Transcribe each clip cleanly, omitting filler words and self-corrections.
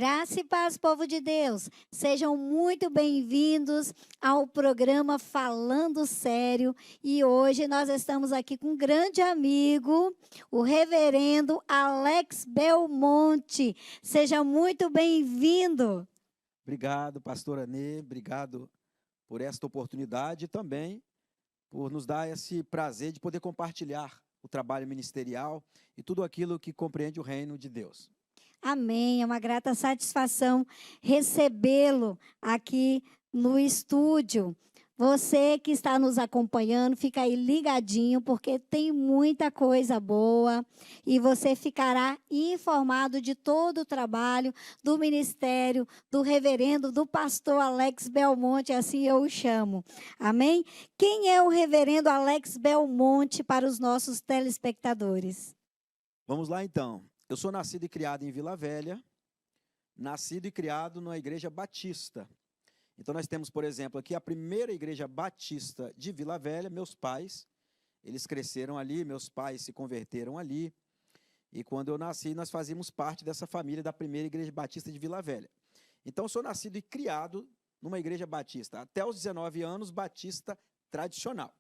Graça e paz, povo de Deus. Sejam muito bem-vindos ao programa Falando Sério. E hoje nós estamos aqui com um grande amigo, o reverendo Alex Belmonte. Seja muito bem-vindo. Obrigado, pastora Nê, obrigado por esta oportunidade e também por nos dar esse prazer de poder compartilhar o trabalho ministerial e tudo aquilo que compreende o reino de Deus. Amém. É uma grata satisfação recebê-lo aqui no estúdio. Você que está nos acompanhando, fica aí ligadinho, porque tem muita coisa boa e você ficará informado de todo o trabalho do ministério, do reverendo, do pastor Alex Belmonte, assim eu o chamo. Amém? Quem é o reverendo Alex Belmonte para os nossos telespectadores? Vamos lá então. Eu sou nascido e criado em Vila Velha, nascido e criado na Igreja Batista. Então, nós temos, por exemplo, aqui a primeira Igreja Batista de Vila Velha, meus pais, eles cresceram ali, meus pais se converteram ali, e quando eu nasci, nós fazíamos parte dessa família da primeira Igreja Batista de Vila Velha. Então, eu sou nascido e criado numa Igreja Batista, até os 19 anos, Batista tradicional.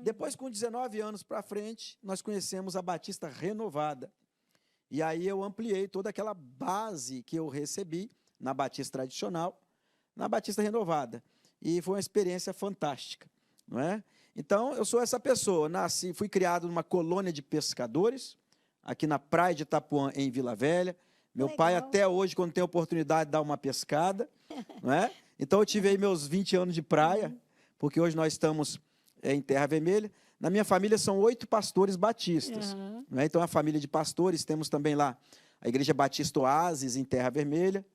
Depois, com 19 anos para frente, nós conhecemos a Batista Renovada. E aí eu ampliei toda aquela base que eu recebi na Batista tradicional, na Batista Renovada. E foi uma experiência fantástica, não é? Então, eu sou essa pessoa, fui criado numa colônia de pescadores, aqui na praia de Itapuã, em Vila Velha. Meu pai, até hoje, quando tem oportunidade, dá uma pescada, não é? Então, eu tive aí meus 20 anos de praia, porque hoje nós estamos em Terra Vermelha. Na minha família são 8 pastores batistas. Não é? Então, a família de pastores, temos também lá a Igreja Batista Oásis, em Terra Vermelha,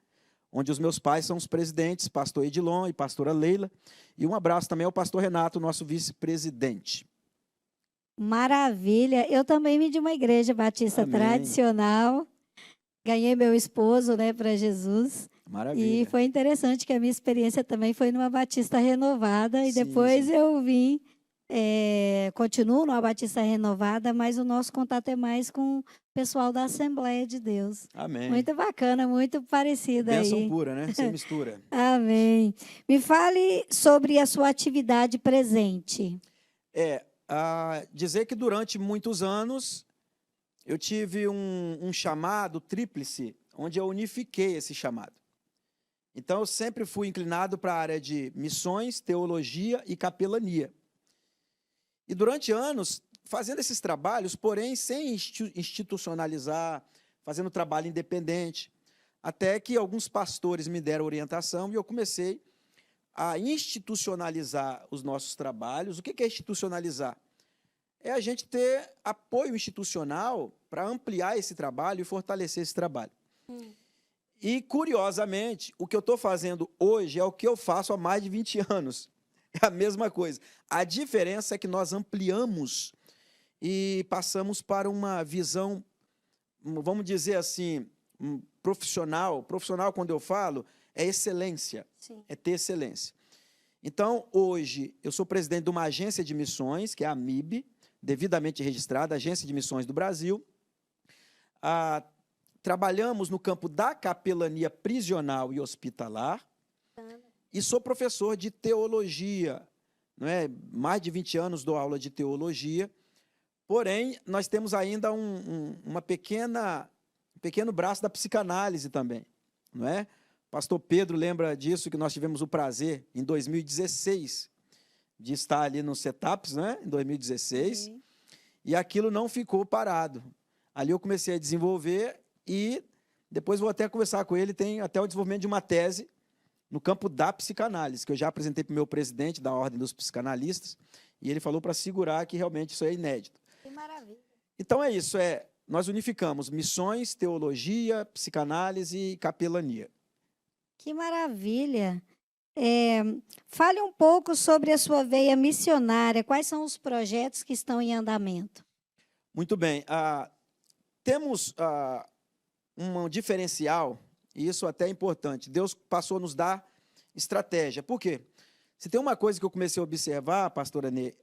onde os meus pais são os presidentes, pastor Edilon e pastora Leila. E um abraço também ao pastor Renato, nosso vice-presidente. Maravilha. Eu também vim de uma igreja batista tradicional. Ganhei meu esposo, né, para Jesus. Maravilha. E foi interessante que a minha experiência também foi numa Batista Renovada. E depois eu vim, continuo numa Batista Renovada, mas o nosso contato é mais com o pessoal da Assembleia de Deus. Amém. Muito bacana, muito parecida aí. Bênção pura, né? Sem mistura. Amém. Me fale sobre a sua atividade presente. Dizer que durante muitos anos eu tive um chamado tríplice, onde eu unifiquei esse chamado. Então, eu sempre fui inclinado para a área de missões, teologia e capelania. E durante anos, fazendo esses trabalhos, porém, sem institucionalizar, fazendo trabalho independente, até que alguns pastores me deram orientação e eu comecei a institucionalizar os nossos trabalhos. O que é institucionalizar? É a gente ter apoio institucional para ampliar esse trabalho e fortalecer esse trabalho. E, curiosamente, o que eu estou fazendo hoje é o que eu faço há mais de 20 anos. É a mesma coisa. A diferença é que nós ampliamos e passamos para uma visão, vamos dizer assim, profissional. Profissional, quando eu falo, é excelência. Sim. É ter excelência. Então, hoje, eu sou presidente de uma agência de missões, que é a MIB, devidamente registrada, Agência de Missões do Brasil. Trabalhamos no campo da capelania prisional e hospitalar. E sou professor de teologia, não é? Mais de 20 anos dou aula de teologia. Porém, nós temos ainda um pequeno braço da psicanálise também, não é? Pastor Pedro lembra disso, que nós tivemos o prazer, em 2016, de estar ali no Setups, né? Em 2016, e aquilo não ficou parado. Ali eu comecei a desenvolver e depois vou até conversar com ele, tem até o desenvolvimento de uma tese no campo da psicanálise, que eu já apresentei para o meu presidente da Ordem dos Psicanalistas, e ele falou para segurar que realmente isso é inédito. Que maravilha. Então é isso, nós unificamos missões, teologia, psicanálise e capelania. Que maravilha. Fale um pouco sobre a sua veia missionária. Quais são os projetos que estão em andamento? Muito bem. Temos um diferencial, e isso até é importante. Deus passou a nos dar estratégia. Por quê? Se tem uma coisa que eu comecei a observar, pastora Nê,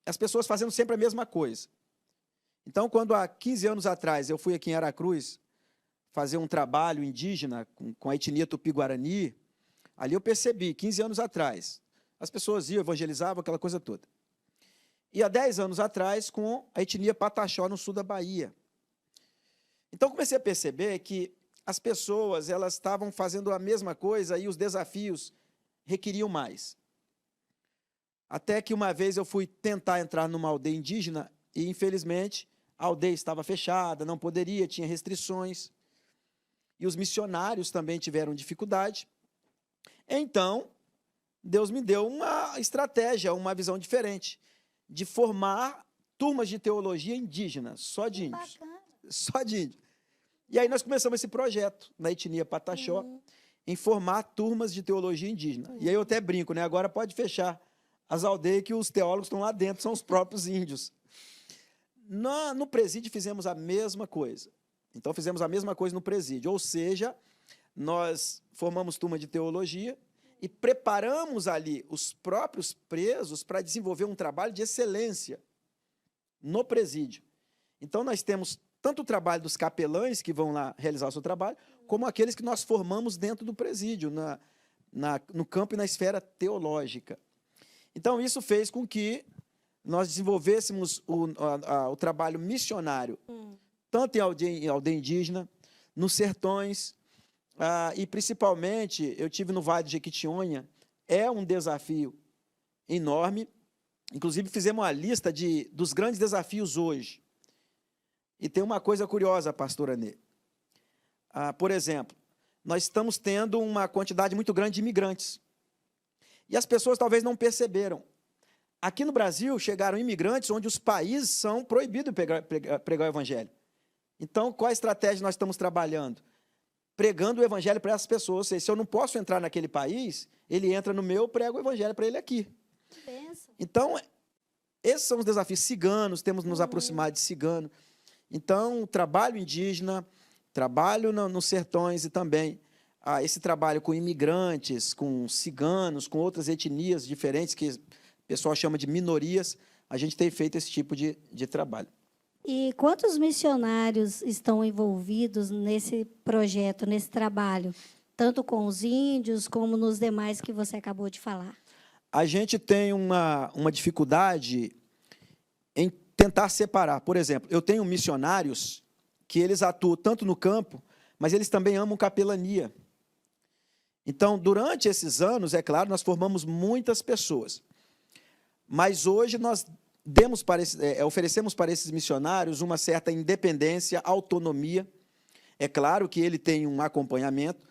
as pessoas fazendo sempre a mesma coisa. Então, quando há 15 anos atrás eu fui aqui em Aracruz fazer um trabalho indígena com a etnia Tupi-Guarani, ali eu percebi, 15 anos atrás, as pessoas iam, evangelizavam, aquela coisa toda. E há 10 anos atrás, com a etnia Pataxó, no sul da Bahia. Então, comecei a perceber que as pessoas elas estavam fazendo a mesma coisa e os desafios requeriam mais. Até que uma vez eu fui tentar entrar numa aldeia indígena e, infelizmente, a aldeia estava fechada, não poderia, tinha restrições. E os missionários também tiveram dificuldade. Então, Deus me deu uma estratégia, uma visão diferente, de formar turmas de teologia indígena, só de índios. Bacana. Só de índios. E aí nós começamos esse projeto, na etnia Pataxó, em formar turmas de teologia indígena. E aí eu até brinco, né? Agora pode fechar as aldeias que os teólogos estão lá dentro, são os próprios índios. No presídio fizemos a mesma coisa. Então fizemos a mesma coisa no presídio, ou seja, nós formamos turma de teologia e preparamos ali os próprios presos para desenvolver um trabalho de excelência no presídio. Então nós temos tanto o trabalho dos capelães que vão lá realizar o seu trabalho, como aqueles que nós formamos dentro do presídio, no campo e na esfera teológica. Então isso fez com que nós desenvolvêssemos o trabalho missionário, tanto em aldeia indígena, nos sertões, e principalmente, eu tive no Vale de Jequitinhonha, é um desafio enorme. Inclusive, fizemos uma lista dos grandes desafios hoje. E tem uma coisa curiosa, pastora Nê. Por exemplo, nós estamos tendo uma quantidade muito grande de imigrantes. E as pessoas talvez não perceberam. Aqui no Brasil, chegaram imigrantes onde os países são proibidos de pregar o evangelho. Então, qual a estratégia nós estamos trabalhando? Pregando o evangelho para essas pessoas. Ou seja, se eu não posso entrar naquele país, ele entra no meu, eu prego o evangelho para ele aqui. Então, esses são os desafios. Ciganos, temos nos aproximado de cigano. Então, trabalho indígena, trabalho nos sertões e também esse trabalho com imigrantes, com ciganos, com outras etnias diferentes, que o pessoal chama de minorias, a gente tem feito esse tipo de trabalho. E quantos missionários estão envolvidos nesse projeto, nesse trabalho, tanto com os índios como nos demais que você acabou de falar? A gente tem uma dificuldade em tentar separar. Por exemplo, eu tenho missionários que eles atuam tanto no campo, mas eles também amam capelania. Então, durante esses anos, é claro, nós formamos muitas pessoas. Mas hoje nós oferecemos para esses missionários uma certa independência, autonomia. É claro que ele tem um acompanhamento,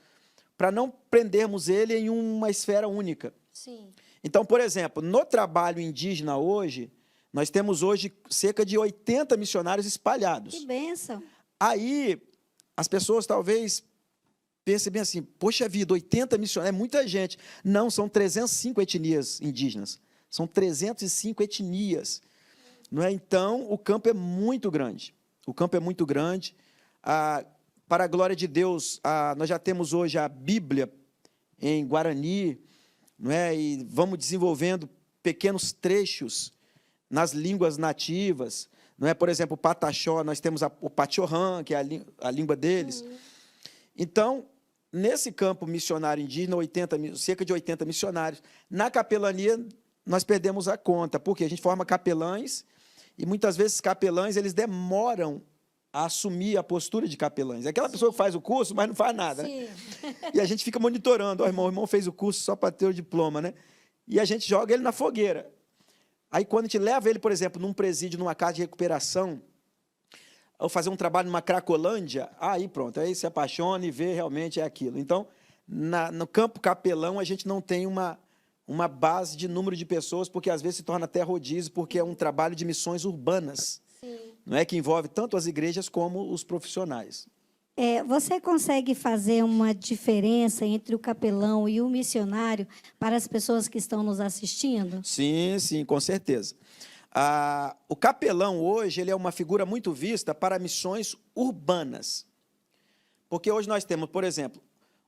para não prendermos ele em uma esfera única. Sim. Então, por exemplo, no trabalho indígena hoje, nós temos hoje cerca de 80 missionários espalhados. Que bênção! Aí, as pessoas talvez pensem bem assim, poxa vida, 80 missionários, é muita gente. Não, são 305 etnias indígenas. São 305 etnias. Não é? Então, o campo é muito grande. O campo é muito grande. Para a glória de Deus, nós já temos hoje a Bíblia em Guarani, não é? E vamos desenvolvendo pequenos trechos nas línguas nativas. Não é? Por exemplo, o Pataxó, nós temos o Pachorrã, que é a língua deles. Então, nesse campo missionário indígena, cerca de 80 missionários. Na capelania, nós perdemos a conta, porque a gente forma capelães, e muitas vezes capelães eles demoram a assumir a postura de capelães. É aquela pessoa que faz o curso, mas não faz nada. Né? E a gente fica monitorando. O irmão fez o curso só para ter o diploma. Né? E a gente joga ele na fogueira. Aí, quando a gente leva ele, por exemplo, num presídio, numa casa de recuperação, ou fazer um trabalho numa Cracolândia, aí pronto, aí se apaixona e vê realmente é aquilo. Então, no campo capelão, a gente não tem uma base de número de pessoas, porque às vezes se torna até rodízio, porque é um trabalho de missões urbanas, não é, que envolve tanto as igrejas como os profissionais. Você consegue fazer uma diferença entre o capelão e o missionário para as pessoas que estão nos assistindo? Sim, sim, com certeza. O capelão hoje ele é uma figura muito vista para missões urbanas. Porque hoje nós temos, por exemplo,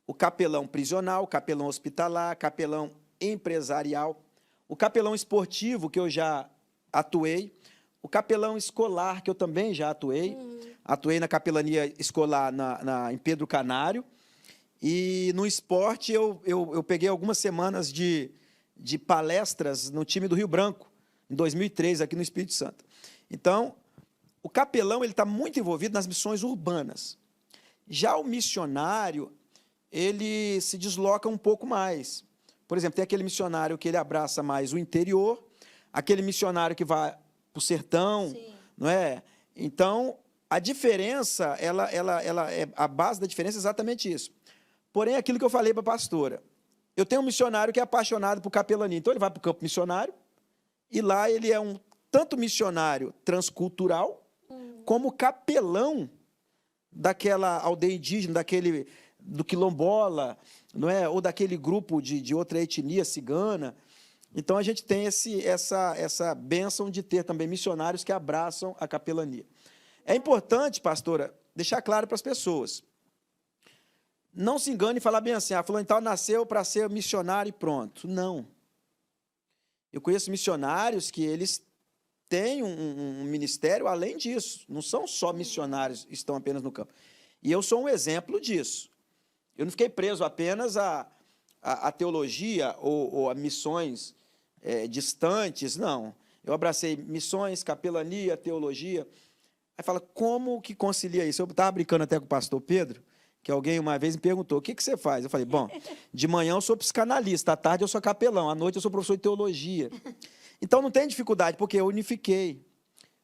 o capelão prisional, o capelão hospitalar, capelão empresarial, o capelão esportivo, que eu já atuei, o capelão escolar, que eu também já atuei. Atuei na capelania escolar em Pedro Canário. E no esporte, eu peguei algumas semanas de palestras no time do Rio Branco, em 2003, aqui no Espírito Santo. Então, o capelão está muito envolvido nas missões urbanas. Já o missionário, ele se desloca um pouco mais. Por exemplo, tem aquele missionário que ele abraça mais o interior, aquele missionário que vai para o sertão, não é? Então, a diferença, a base da diferença é exatamente isso. Porém, aquilo que eu falei para a pastora, eu tenho um missionário que é apaixonado por capelania, então ele vai para o campo missionário, e lá ele é tanto missionário transcultural, como capelão daquela aldeia indígena, do quilombola, não é? Ou daquele grupo de outra etnia cigana. Então, a gente tem essa bênção de ter também missionários que abraçam a capelania. É importante, pastora, deixar claro para as pessoas. Não se engane e falar bem assim, fulano tal nasceu para ser missionário e pronto. Não. Eu conheço missionários que eles têm um ministério além disso. Não são só missionários que estão apenas no campo. E eu sou um exemplo disso. Eu não fiquei preso apenas à teologia ou a missões distantes, não. Eu abracei missões, capelania, teologia. Aí fala, como que concilia isso? Eu estava brincando até com o pastor Pedro, que alguém uma vez me perguntou, o que você faz? Eu falei, bom, de manhã eu sou psicanalista, à tarde eu sou capelão, à noite eu sou professor de teologia. Então, não tem dificuldade, porque eu unifiquei.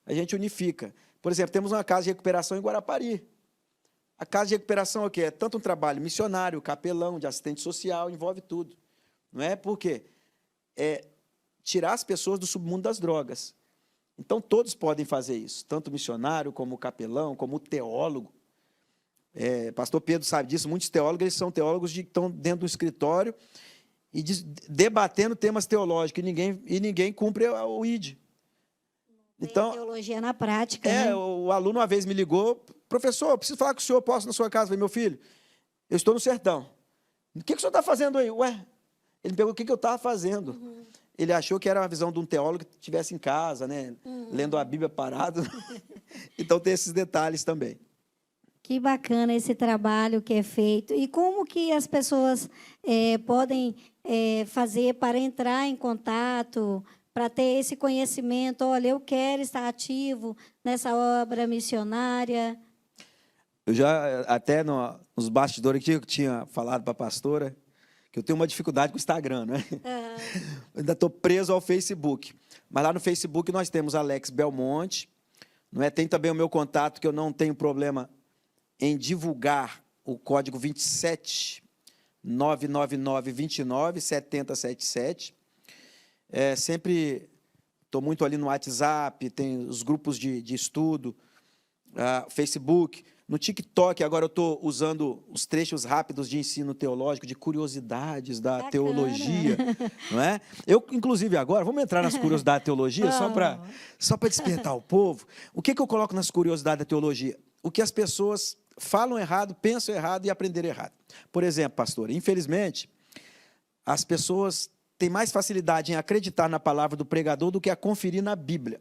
A gente unifica. Por exemplo, temos uma casa de recuperação em Guarapari. A casa de recuperação é o quê? É tanto um trabalho missionário, capelão, de assistente social, envolve tudo. Não é? Por quê? É tirar as pessoas do submundo das drogas. Então, todos podem fazer isso, tanto o missionário, como o capelão, como o teólogo. Pastor Pedro sabe disso, muitos teólogos, eles são teólogos que estão dentro do escritório e debatendo temas teológicos, e ninguém cumpre o ID. Então, teologia na prática, né? O aluno uma vez me ligou, professor, eu preciso falar com o senhor, posso ir na sua casa? Eu falei, meu filho, eu estou no sertão. O que o senhor está fazendo aí? Ué, ele me perguntou o que eu estava fazendo. Ele achou que era uma visão de um teólogo que estivesse em casa, né? Lendo a Bíblia parado. Então, tem esses detalhes também. Que bacana esse trabalho que é feito. E como que as pessoas podem fazer para entrar em contato, para ter esse conhecimento? Olha, eu quero estar ativo nessa obra missionária. Eu já, até nos bastidores que eu tinha falado para a pastora, que eu tenho uma dificuldade com o Instagram, né? Eu ainda estou preso ao Facebook. Mas lá no Facebook nós temos Alex Belmonte, não é? Tem também o meu contato, que eu não tenho problema em divulgar o código 27 999 29 7077. Sempre estou muito ali no WhatsApp, tem os grupos de estudo, Facebook. No TikTok, agora eu estou usando os trechos rápidos de ensino teológico, de curiosidades da teologia. Não é? Eu, inclusive, agora, vamos entrar nas curiosidades da teologia, só para despertar o povo. O que eu coloco nas curiosidades da teologia? O que as pessoas falam errado, pensam errado e aprenderam errado. Por exemplo, pastor, infelizmente, as pessoas têm mais facilidade em acreditar na palavra do pregador do que a conferir na Bíblia.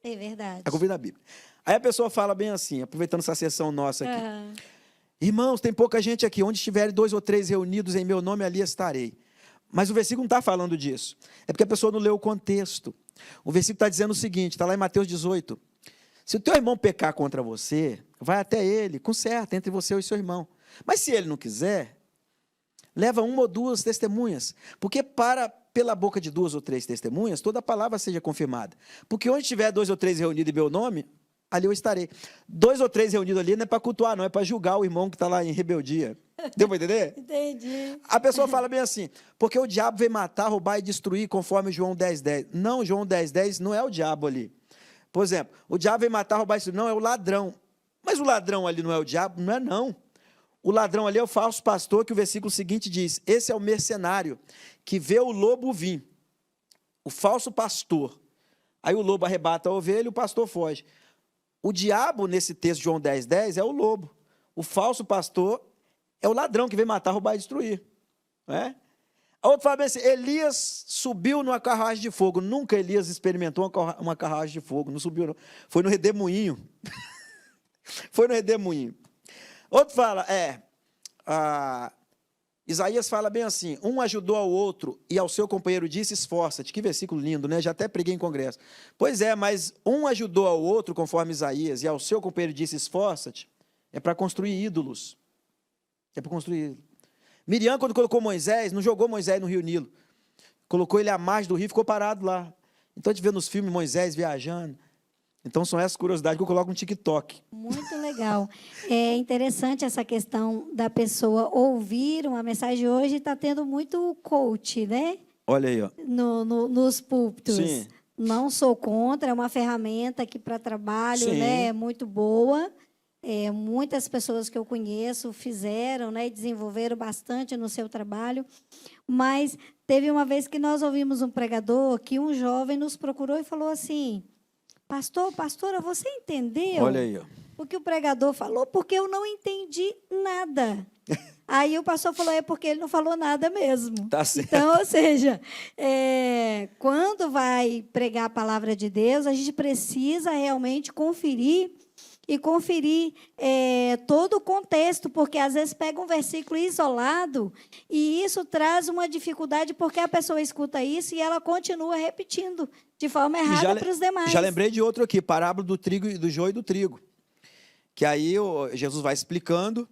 É verdade. A conferir na Bíblia. Aí a pessoa fala bem assim, aproveitando essa sessão nossa aqui. Irmãos, tem pouca gente aqui, onde estiverem 2 ou 3 reunidos em meu nome, ali estarei. Mas o versículo não está falando disso. É porque a pessoa não leu o contexto. O versículo está dizendo o seguinte, está lá em Mateus 18. Se o teu irmão pecar contra você, vai até ele, conserta entre você e seu irmão. Mas se ele não quiser, leva 1 ou 2 testemunhas. Porque pela boca de 2 ou 3 testemunhas, toda a palavra seja confirmada. Porque onde tiver 2 ou 3 reunidos em meu nome, ali eu estarei. 2 ou 3 reunidos ali não é para cultuar, não, é para julgar o irmão que está lá em rebeldia. Deu para entender? Entendi. A pessoa fala bem assim, porque o diabo veio matar, roubar e destruir, conforme João 10:10. Não, João 10:10 não é o diabo ali. Por exemplo, o diabo veio matar, roubar e destruir. Não, é o ladrão. Mas o ladrão ali não é o diabo? Não é, não. O ladrão ali é o falso pastor, que o versículo seguinte diz, esse é o mercenário, que vê o lobo vir. O falso pastor. Aí o lobo arrebata a ovelha e o pastor foge. O diabo, nesse texto de João 10:10, é o lobo. O falso pastor é o ladrão que vem matar, roubar e destruir. Não é? Outro fala bem assim, Elias subiu numa carruagem de fogo. Nunca Elias experimentou uma carruagem de fogo, não subiu não. Foi no redemoinho. Foi no redemoinho. Outro fala, Isaías fala bem assim, um ajudou ao outro e ao seu companheiro disse, esforça-te. Que versículo lindo, né? Já até preguei em congresso. Pois é, mas um ajudou ao outro, conforme Isaías, e ao seu companheiro disse, esforça-te, é para construir ídolos. É para construir ídolos. Miriam, quando colocou Moisés, não jogou Moisés no rio Nilo. Colocou ele à margem do rio e ficou parado lá. Então a gente vê nos filmes Moisés viajando. Então são essas curiosidades que eu coloco no TikTok. Muito legal. É interessante essa questão da pessoa ouvir uma mensagem. Hoje está tendo muito coach, né? Olha aí, ó. Nos púlpitos. Sim. Não sou contra, é uma ferramenta que para trabalho, Sim. né, é muito boa. Muitas pessoas que eu conheço fizeram, né, e desenvolveram bastante no seu trabalho. Mas teve uma vez que nós ouvimos um pregador que um jovem nos procurou e falou assim, pastora, você entendeu Olha aí, ó. o que o pregador falou? Porque eu não entendi nada. Aí o pastor falou, é porque ele não falou nada mesmo. Tá certo. Então, ou seja, quando vai pregar a palavra de Deus, a gente precisa realmente conferir todo o contexto, porque às vezes pega um versículo isolado e isso traz uma dificuldade, porque a pessoa escuta isso e ela continua repetindo de forma errada para os demais. Já lembrei de outro aqui, parábola do trigo e do joio e do trigo. Que aí Jesus vai explicando,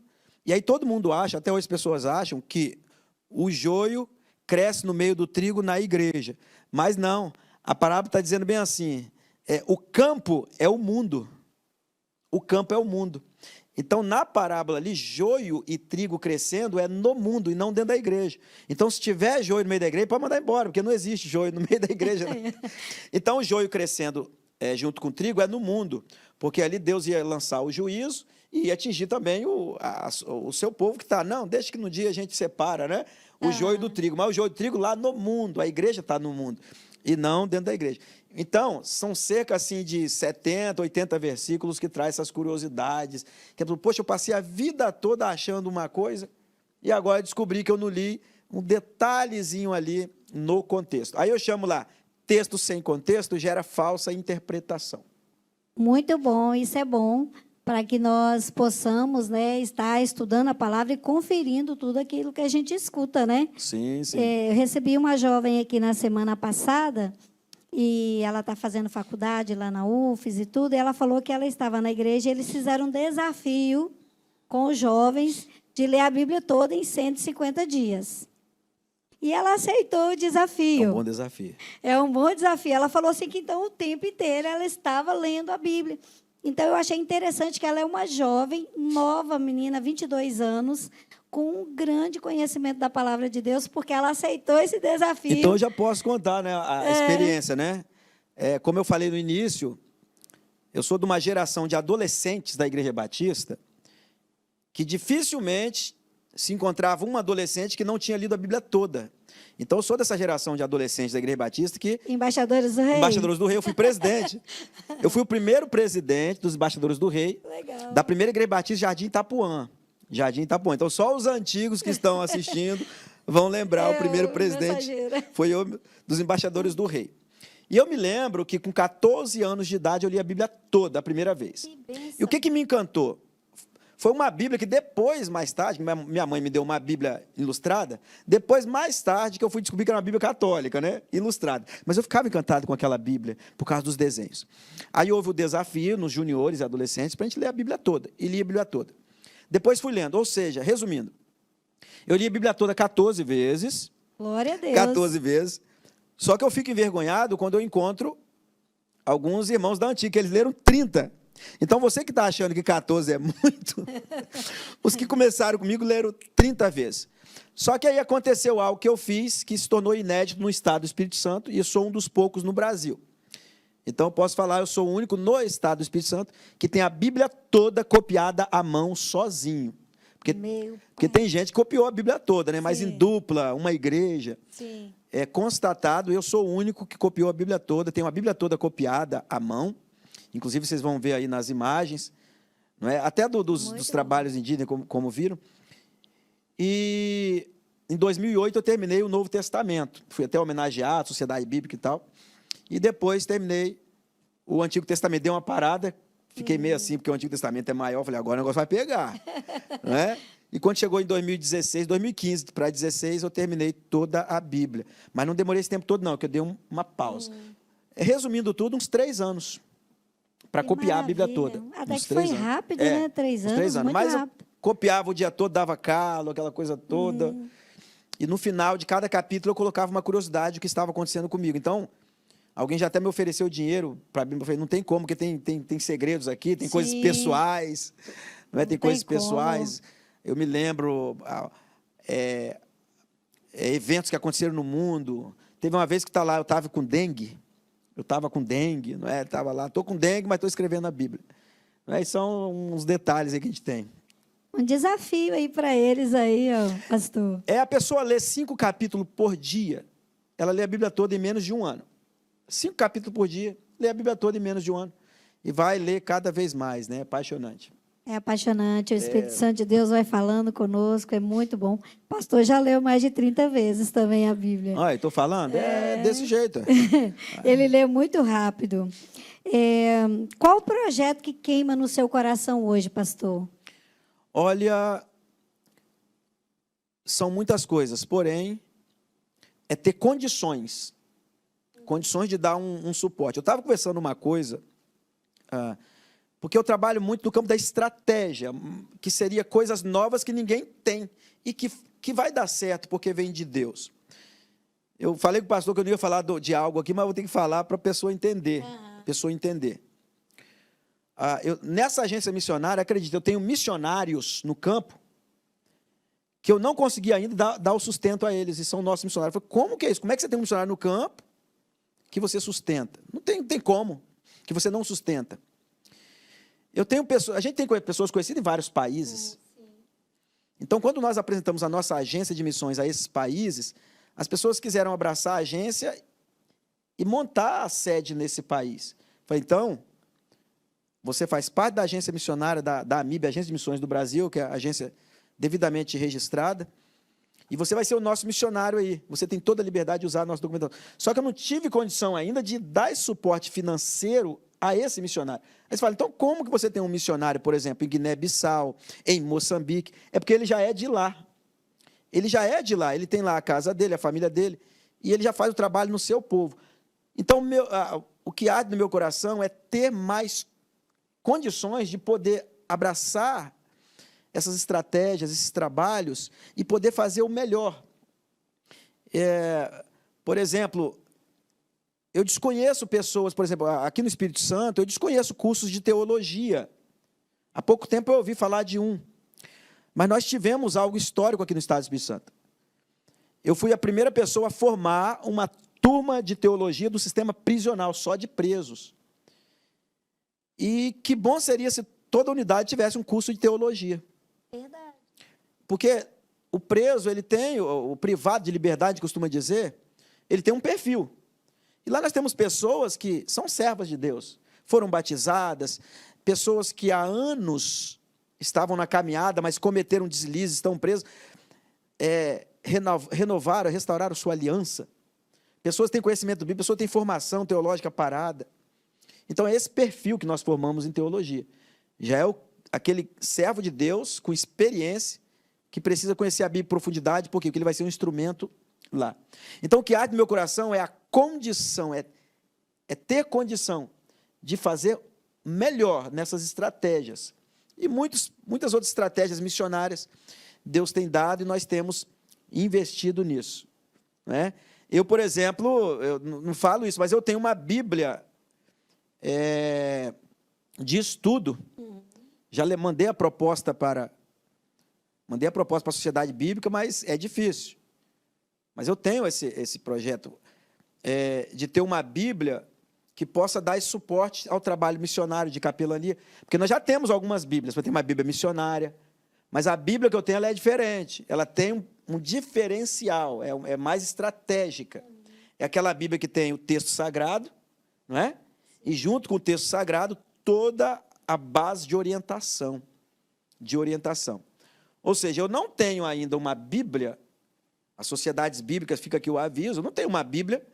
e aí todo mundo acha, até hoje as pessoas acham, que o joio cresce no meio do trigo na igreja. Mas não, a parábola está dizendo bem assim, o campo é o mundo. O campo é o mundo. Então, na parábola ali, joio e trigo crescendo é no mundo e não dentro da igreja. Então, se tiver joio no meio da igreja, pode mandar embora, porque não existe joio no meio da igreja. Então, o joio crescendo junto com o trigo é no mundo, porque ali Deus ia lançar o juízo e ia atingir também o seu povo que está. Não, deixa que no dia a gente separa, né? O joio do trigo. Mas o joio do trigo lá no mundo, a igreja está no mundo e não dentro da igreja. Então, são cerca assim, de 70, 80 versículos que traz essas curiosidades. Que, poxa, eu passei a vida toda achando uma coisa e agora descobri que eu não li um detalhezinho ali no contexto. Aí eu chamo lá, texto sem contexto gera falsa interpretação. Muito bom, isso é bom para que nós possamos, né, estar estudando a palavra e conferindo tudo aquilo que a gente escuta, né? Sim, sim. Eu recebi uma jovem aqui na semana passada e ela está fazendo faculdade lá na UFES e tudo, e ela falou que ela estava na igreja e eles fizeram um desafio com os jovens de ler a Bíblia toda em 150 dias. E ela aceitou o desafio. É um bom desafio. É um bom desafio. Ela falou assim que, então, o tempo inteiro ela estava lendo a Bíblia. Então, eu achei interessante que ela é uma jovem, nova menina, 22 anos, com um grande conhecimento da palavra de Deus, porque ela aceitou esse desafio. Então, eu já posso contar, né, a experiência, né? Como eu falei no início, eu sou de uma geração de adolescentes da Igreja Batista que dificilmente se encontrava um adolescente que não tinha lido a Bíblia toda. Então, eu sou dessa geração de adolescentes da Igreja Batista que... Embaixadores do Rei. Embaixadores do Rei, eu fui presidente. Eu fui o primeiro presidente dos Embaixadores do Rei. Legal. Da primeira Igreja Batista Jardim Itapuã. Jardim Itapuã. Então, só os antigos que estão assistindo vão lembrar o primeiro presidente. Foi eu, dos Embaixadores do Rei. E eu me lembro que, com 14 anos de idade, eu li a Bíblia toda, a primeira vez. E o que me encantou? Foi uma Bíblia que depois, mais tarde, minha mãe me deu uma Bíblia ilustrada, depois, mais tarde, que eu fui descobrir que era uma Bíblia católica, né? Ilustrada. Mas eu ficava encantado com aquela Bíblia, por causa dos desenhos. Aí houve o desafio nos juniores e adolescentes para a gente ler a Bíblia toda. E li a Bíblia toda. Depois fui lendo, ou seja, resumindo, eu li a Bíblia toda 14 vezes. Glória a Deus. 14 vezes. Só que eu fico envergonhado quando eu encontro alguns irmãos da antiga, que eles leram 30. Então, você que está achando que 14 é muito, os que começaram comigo leram 30 vezes. Só que aí aconteceu algo que eu fiz, que se tornou inédito no estado do Espírito Santo, e eu sou um dos poucos no Brasil. Então, eu posso falar, eu sou o único no estado do Espírito Santo que tem a Bíblia toda copiada à mão, sozinho. Porque tem gente que copiou a Bíblia toda, né? Mas em dupla, uma igreja. Sim. É constatado, eu sou o único que copiou a Bíblia toda, tenho a Bíblia toda copiada à mão. Inclusive, vocês vão ver aí nas imagens, não é? Até dos trabalhos indígenas, como viram. E em 2008 eu terminei o Novo Testamento. Fui até homenageado, Sociedade Bíblica e tal. E depois terminei o Antigo Testamento. Dei uma parada, fiquei meio assim, porque o Antigo Testamento é maior. Falei, agora o negócio vai pegar. Né? E quando chegou em 2015 para 2016, eu terminei toda a Bíblia. Mas não demorei esse tempo todo, não, que eu dei uma pausa. Resumindo tudo, uns 3 anos. Para copiar a Bíblia toda. Até uns que foi 3 anos. rápido, né? 3 anos, 3 anos. muito Mas rápido. eu copiava o dia todo, dava calo, aquela coisa toda. E no final de cada capítulo eu colocava uma curiosidade do que estava acontecendo comigo. Então, alguém já até me ofereceu dinheiro para a Bíblia. Eu falei, não tem como, porque tem segredos aqui, tem coisas pessoais. Não é? Tem coisas pessoais. Eu me lembro eventos que aconteceram no mundo. Teve uma vez que eu estava com dengue. Eu estava com dengue, não é? Estava lá, estou com dengue, mas estou escrevendo a Bíblia. Não é? E são uns detalhes aí que a gente tem. Um desafio aí para eles aí, ó, pastor. A pessoa lê 5 capítulos por dia. Ela lê a Bíblia toda em menos de 1 ano. 5 capítulos por dia, lê a Bíblia toda em menos de 1 ano. E vai ler cada vez mais, né? É apaixonante. É apaixonante, o Espírito Santo de Deus vai falando conosco, é muito bom. O pastor já leu mais de 30 vezes também a Bíblia. Olha, estou falando? É desse jeito. Ele lê muito rápido. Qual o projeto que queima no seu coração hoje, pastor? Olha, são muitas coisas, porém, é ter condições de dar um suporte. Eu estava conversando uma coisa, porque eu trabalho muito no campo da estratégia, que seria coisas novas que ninguém tem e que vai dar certo porque vem de Deus. Eu falei com o pastor que eu não ia falar de algo aqui, mas eu vou ter que falar para a pessoa entender. Nessa agência missionária, acredito, eu tenho missionários no campo que eu não consegui ainda dar o sustento a eles, e são nossos missionários. Eu falei, como que é isso? Como é que você tem um missionário no campo que você sustenta? Não tem como, que você não sustenta. A gente tem pessoas conhecidas em vários países. Então, quando nós apresentamos a nossa agência de missões a esses países, as pessoas quiseram abraçar a agência e montar a sede nesse país. Eu falei, então, você faz parte da agência missionária da AMIB, Agência de Missões do Brasil, que é a agência devidamente registrada, e você vai ser o nosso missionário aí. Você tem toda a liberdade de usar a nossa documentação. Só que eu não tive condição ainda de dar esse suporte financeiro a esse missionário. Aí você fala, então como que você tem um missionário, por exemplo, em Guiné-Bissau, em Moçambique? É porque ele já é de lá. Ele já é de lá, ele tem lá a casa dele, a família dele, e ele já faz o trabalho no seu povo. Então, o que há no meu coração é ter mais condições de poder abraçar essas estratégias, esses trabalhos, e poder fazer o melhor. Por exemplo, eu desconheço pessoas, por exemplo, aqui no Espírito Santo, eu desconheço cursos de teologia. Há pouco tempo eu ouvi falar de um. Mas nós tivemos algo histórico aqui no Estado do Espírito Santo. Eu fui a primeira pessoa a formar uma turma de teologia do sistema prisional, só de presos. E que bom seria se toda unidade tivesse um curso de teologia. Verdade. Porque o preso, ele tem, o privado de liberdade, costuma dizer, ele tem um perfil. E lá nós temos pessoas que são servas de Deus, foram batizadas, pessoas que há anos estavam na caminhada, mas cometeram deslizes, estão presos, renovaram, restauraram sua aliança. Pessoas que têm conhecimento bíblico, pessoas que têm formação teológica parada. Então, é esse perfil que nós formamos em teologia. Já é aquele servo de Deus com experiência, que precisa conhecer a Bíblia em profundidade, por quê? Porque ele vai ser um instrumento lá. Então, o que há no meu coração é a condição, é ter condição de fazer melhor nessas estratégias. E muitas outras estratégias missionárias Deus tem dado e nós temos investido nisso. Né? Eu, por exemplo, eu não falo isso, mas eu tenho uma Bíblia de estudo. Já mandei a proposta para a Sociedade Bíblica, mas é difícil. Mas eu tenho esse projeto de ter uma Bíblia que possa dar esse suporte ao trabalho missionário de capelania, porque nós já temos algumas Bíblias, eu tenho uma Bíblia missionária, mas a Bíblia que eu tenho ela é diferente, ela tem um diferencial, é mais estratégica. É aquela Bíblia que tem o texto sagrado, não é? E junto com o texto sagrado, toda a base de orientação. Ou seja, eu não tenho ainda uma Bíblia As sociedades bíblicas, fica aqui o aviso, não tem uma Bíblia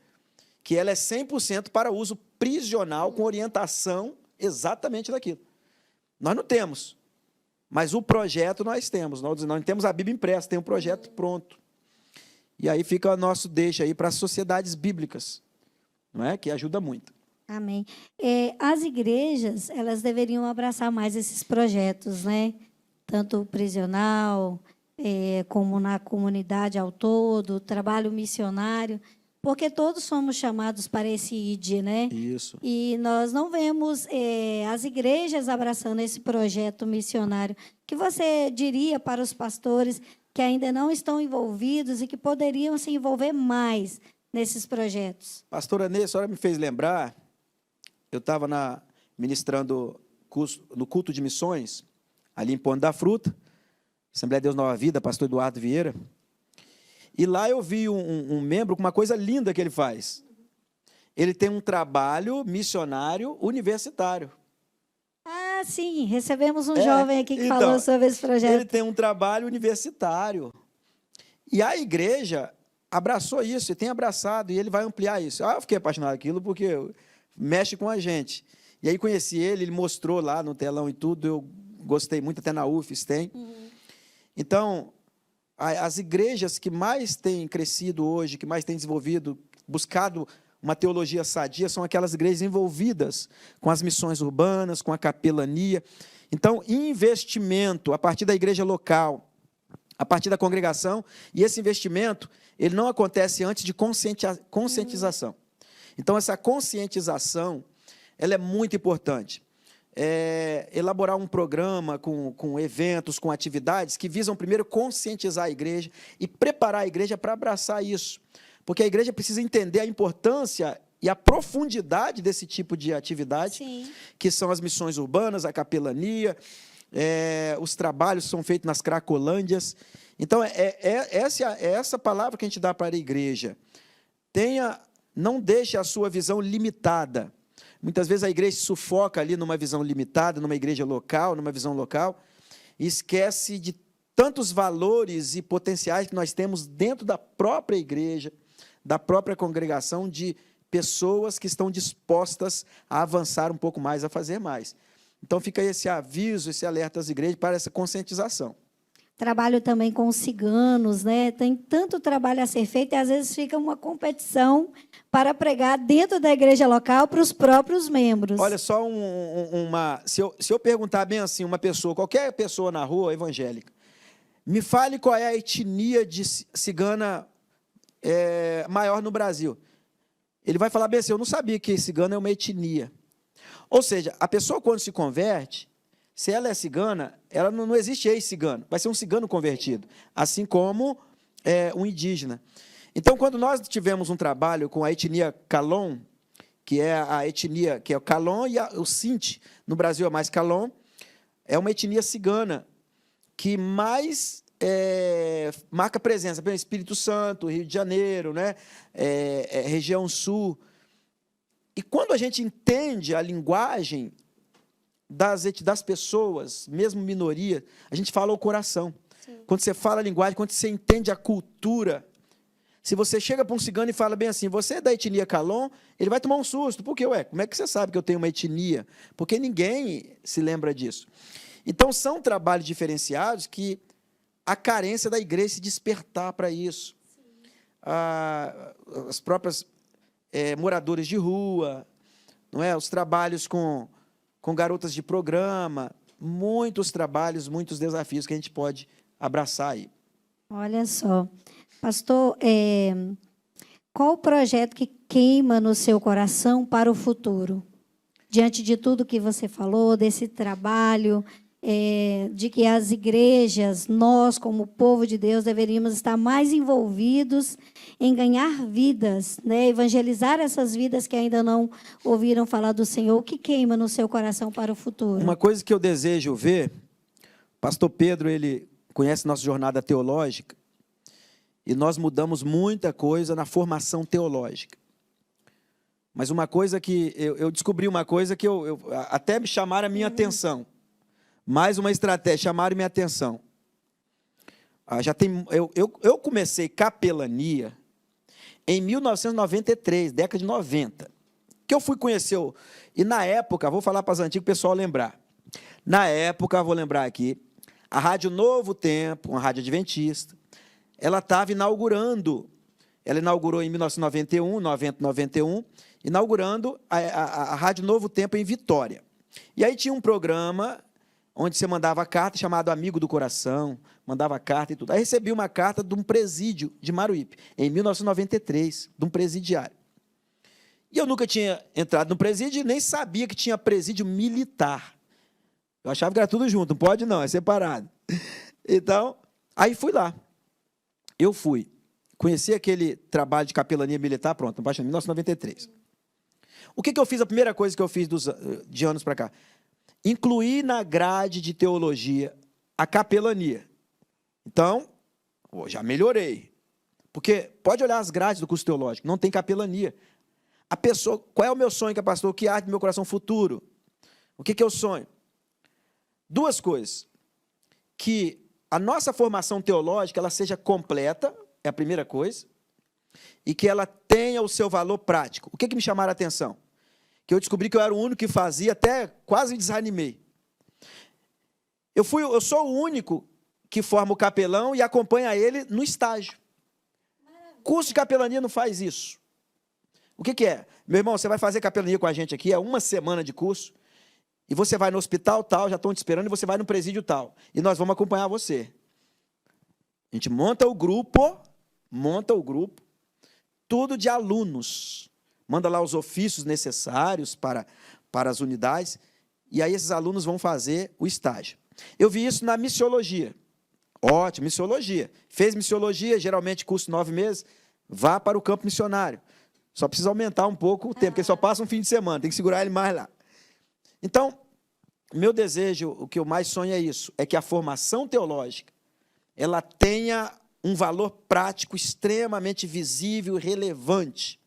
que ela é 100% para uso prisional, com orientação exatamente daquilo. Nós não temos, mas o projeto nós temos. Nós não temos a Bíblia impressa, tem um projeto pronto. E aí fica o nosso deixa aí para as sociedades bíblicas, não é? Que ajuda muito. Amém. As igrejas, elas deveriam abraçar mais esses projetos, né? Tanto o prisional, como na comunidade ao todo, trabalho missionário, porque todos somos chamados para esse ID, né? Isso. E nós não vemos as igrejas abraçando esse projeto missionário. O que você diria para os pastores que ainda não estão envolvidos e que poderiam se envolver mais nesses projetos? Pastora Ney, a senhora me fez lembrar, eu estava ministrando no culto de missões, ali em Ponte da Fruta, Assembleia de Deus Nova Vida, pastor Eduardo Vieira, e lá eu vi um membro com uma coisa linda que ele faz. Ele tem um trabalho missionário universitário. Ah, sim, recebemos um jovem aqui que então, falou sobre esse projeto. Ele tem um trabalho universitário. E a igreja abraçou isso, e tem abraçado, e ele vai ampliar isso. Eu fiquei apaixonado aquilo porque mexe com a gente. E aí conheci ele mostrou lá no telão e tudo, eu gostei muito, até na UFES tem. Então, as igrejas que mais têm crescido hoje, que mais têm desenvolvido, buscado uma teologia sadia, são aquelas igrejas envolvidas com as missões urbanas, com a capelania. Então, investimento a partir da igreja local, a partir da congregação, e esse investimento, ele não acontece antes de conscientização. Então, essa conscientização, ela é muito importante. Elaborar um programa com eventos, com atividades que visam primeiro conscientizar a igreja e preparar a igreja para abraçar isso. Porque a igreja precisa entender a importância e a profundidade desse tipo de atividade, Sim. que são as missões urbanas, a capelania, os trabalhos são feitos nas cracolândias. Então, essa palavra que a gente dá para a igreja. Não deixe a sua visão limitada. Muitas vezes a igreja se sufoca ali numa visão limitada, numa igreja local, numa visão local, e esquece de tantos valores e potenciais que nós temos dentro da própria igreja, da própria congregação, de pessoas que estão dispostas a avançar um pouco mais, a fazer mais. Então fica esse aviso, esse alerta às igrejas para essa conscientização. Trabalho também com os ciganos, né? Tem tanto trabalho a ser feito e às vezes fica uma competição para pregar dentro da igreja local para os próprios membros. Olha, só se eu perguntar bem assim, uma pessoa, qualquer pessoa na rua evangélica, me fale qual é a etnia de cigana maior no Brasil. Ele vai falar bem assim, eu não sabia que cigano é uma etnia. Ou seja, a pessoa quando se converte, se ela é cigana, ela não existe ex-cigano, vai ser um cigano convertido, assim como um indígena. Então, quando nós tivemos um trabalho com a etnia Calon, que é a etnia, que é o Calon e o Sinti, no Brasil é mais Calon, é uma etnia cigana, que mais marca presença, pelo Espírito Santo, Rio de Janeiro, né? Região Sul. E quando a gente entende a linguagem das pessoas, mesmo minoria, a gente fala o coração. Sim. Quando você fala a linguagem, quando você entende a cultura, se você chega para um cigano e fala bem assim, você é da etnia Calon, ele vai tomar um susto. Por quê? Como é que você sabe que eu tenho uma etnia? Porque ninguém se lembra disso. Então, são trabalhos diferenciados que a carência da igreja se despertar para isso. As próprias moradores de rua, não é? Os trabalhos com garotas de programa, muitos trabalhos, muitos desafios que a gente pode abraçar aí. Olha só, pastor, qual o projeto que queima no seu coração para o futuro? Diante de tudo que você falou, desse trabalho, de que as igrejas, nós como povo de Deus, deveríamos estar mais envolvidos em ganhar vidas, né? Evangelizar essas vidas que ainda não ouviram falar do Senhor. O que queima no seu coração para o futuro? Uma coisa que eu desejo ver, pastor Pedro, ele conhece nossa jornada teológica, e nós mudamos muita coisa na formação teológica. Mas uma coisa que eu descobri uma coisa que até me chamaram a minha atenção. Mais uma estratégia, chamaram minha atenção. Eu comecei capelania em 1993, década de 90, que eu fui conhecer, e na época, vou falar para os antigos, o pessoal lembrar, na época, vou lembrar aqui, a Rádio Novo Tempo, uma rádio adventista, ela estava inaugurando, ela inaugurou em 1991, 91, inaugurando a Rádio Novo Tempo em Vitória. E aí tinha um programa onde você mandava carta, chamado Amigo do Coração, mandava carta e tudo. Aí recebi uma carta de um presídio de Maruípe, em 1993, de um presidiário. E eu nunca tinha entrado no presídio e nem sabia que tinha presídio militar. Eu achava que era tudo junto, não pode não, é separado. Então, aí fui lá. Eu fui. Conheci aquele trabalho de capelania militar, pronto, em 1993. O que eu fiz? A primeira coisa que eu fiz de anos para cá? Incluí na grade de teologia a capelania. Então, já melhorei. Porque pode olhar as grades do curso teológico, não tem capelania. A pessoa, qual é o meu sonho, que é pastor? O que arde no meu coração futuro? O que eu sonho? Duas coisas. Que a nossa formação teológica ela seja completa, é a primeira coisa, e que ela tenha o seu valor prático. O que me chamaram a atenção? Que eu descobri que eu era o único que fazia, até quase me desanimei. Eu sou o único que forma o capelão e acompanha ele no estágio. Curso de capelania não faz isso. O que é? Meu irmão, você vai fazer capelania com a gente aqui, é uma semana de curso, e você vai no hospital tal, já estão te esperando, e você vai no presídio tal, e nós vamos acompanhar você. A gente monta o grupo, tudo de alunos. Manda lá os ofícios necessários para as unidades, e aí esses alunos vão fazer o estágio. Eu vi isso na missiologia. Ótimo, missiologia. Fez missiologia, geralmente curso 9 meses, vá para o campo missionário. Só precisa aumentar um pouco o tempo, porque ele só passa um fim de semana, tem que segurar ele mais lá. Então, meu desejo, o que eu mais sonho é isso, é que a formação teológica ela tenha um valor prático extremamente visível e relevante,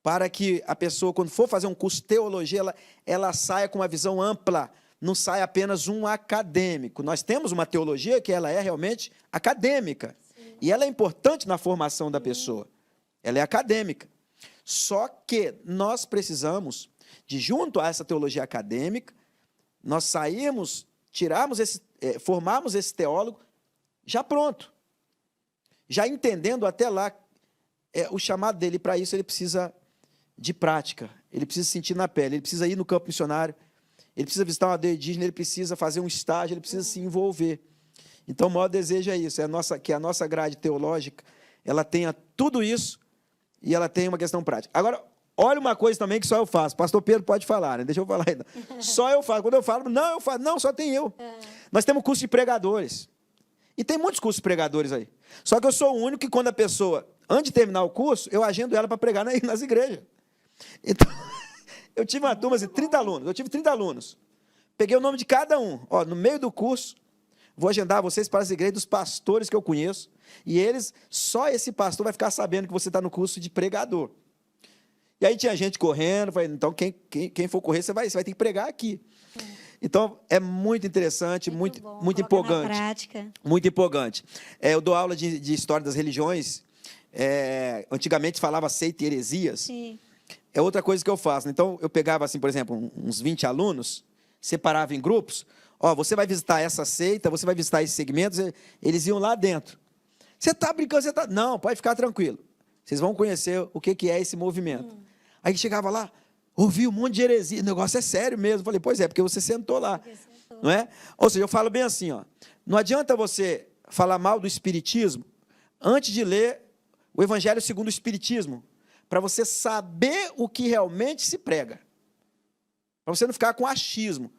para que a pessoa, quando for fazer um curso de teologia, ela saia com uma visão ampla, não saia apenas um acadêmico. Nós temos uma teologia que ela é realmente acadêmica, sim, e ela é importante na formação da pessoa. Ela é acadêmica. Só que nós precisamos de, junto a essa teologia acadêmica, nós formarmos esse teólogo já pronto, já entendendo até lá o chamado dele. Para isso ele precisa de prática, ele precisa sentir na pele, ele precisa ir no campo missionário, ele precisa visitar uma aldeia indígena, ele precisa fazer um estágio, ele precisa se envolver. Então o maior desejo é isso, que a nossa grade teológica ela tenha tudo isso e ela tenha uma questão prática. Agora, olha uma coisa também que só eu faço. Pastor Pedro pode falar, né? Deixa eu falar ainda. Só eu faço. Quando eu falo, não, só tem eu. Nós temos curso de pregadores. E tem muitos cursos de pregadores aí. Só que eu sou o único que, quando a pessoa, antes de terminar o curso, eu agendo ela para pregar nas igrejas. Então, eu tive uma turma de 30 alunos. Eu tive 30 alunos. Peguei o nome de cada um. Ó, no meio do curso, vou agendar vocês para as igrejas dos pastores que eu conheço. E só esse pastor vai ficar sabendo que você está no curso de pregador. E aí tinha gente correndo, falei, então quem for correr, você vai ter que pregar aqui. Então, é muito interessante, muito empolgante. Na prática. Muito empolgante. Eu dou aula de história das religiões. Antigamente falava seita e heresias. Sim. É outra coisa que eu faço. Então, eu pegava, assim, por exemplo, uns 20 alunos, separava em grupos. Ó, você vai visitar essa seita, você vai visitar esses segmentos. Eles iam lá dentro. Você está brincando? Não, pode ficar tranquilo. Vocês vão conhecer o que é esse movimento. Aí chegava lá, ouvi um monte de heresia. O negócio é sério mesmo. Falei, pois é, porque você sentou lá. Não é? Ou seja, eu falo bem assim, ó, não adianta você falar mal do espiritismo antes de ler o Evangelho segundo o Espiritismo, para você saber o que realmente se prega. Para você não ficar com achismo.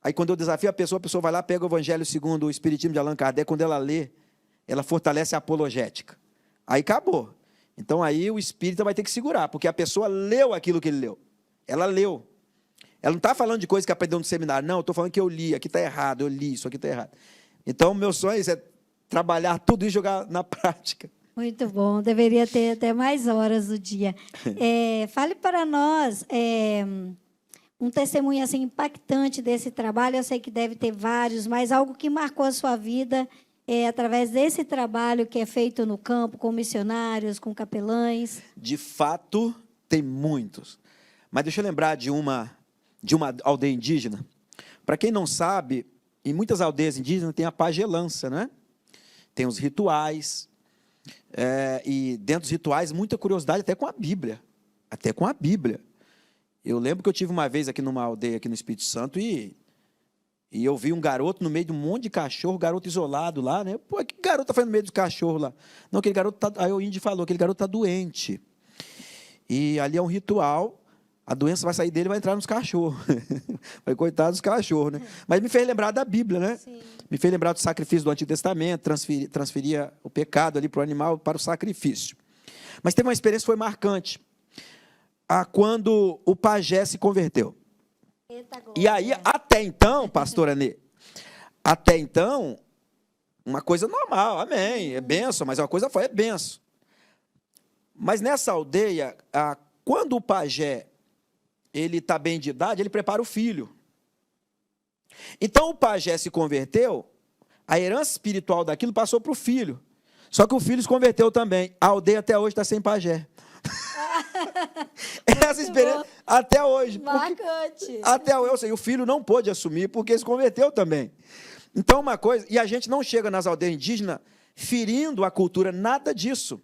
Aí, quando eu desafio a pessoa vai lá, pega o Evangelho segundo o Espiritismo de Allan Kardec, quando ela lê, ela fortalece a apologética. Aí acabou. Então, aí o espírita vai ter que segurar, porque a pessoa leu aquilo que ele leu. Ela leu. Ela não está falando de coisa que aprendeu no seminário. Não, eu estou falando que eu li, aqui está errado, eu li, isso aqui está errado. Então, o meu sonho é trabalhar tudo e jogar na prática. Muito bom, deveria ter até mais horas do dia. Fale para nós um testemunho assim, impactante desse trabalho. Eu sei que deve ter vários, mas algo que marcou a sua vida através desse trabalho que é feito no campo, com missionários, com capelães? De fato, tem muitos. Mas deixa eu lembrar de uma aldeia indígena. Para quem não sabe, em muitas aldeias indígenas tem a pagelança, né? Tem os rituais, e dentro dos rituais, muita curiosidade até com a Bíblia. Até com a Bíblia. Eu lembro que eu tive uma vez aqui numa aldeia aqui no Espírito Santo e eu vi um garoto no meio de um monte de cachorro, garoto isolado lá, né? Pô, que garoto tá fazendo no meio dos cachorros lá? Não, aquele garoto tá... Aí o índio falou, aquele garoto tá doente. E ali é um ritual, a doença vai sair dele e vai entrar nos cachorros. Vai coitado dos cachorros, né? Mas me fez lembrar da Bíblia, né? Sim. Me fez lembrar do sacrifício do Antigo Testamento, transferia o pecado ali para o animal, para o sacrifício. Mas teve uma experiência que foi marcante. Quando o pajé se converteu. E aí, até então, pastora Nê, até então, uma coisa normal, amém, é bênção, mas uma coisa foi, é bênção. Mas nessa aldeia, quando o pajé ele está bem de idade, ele prepara o filho. Então, o pajé se converteu, a herança espiritual daquilo passou para o filho. Só que o filho se converteu também. A aldeia até hoje está sem pajé. Essa experiência até hoje. Marcante. Até hoje, o filho não pôde assumir porque se converteu também. Então, uma coisa, e a gente não chega nas aldeias indígenas ferindo a cultura, nada disso.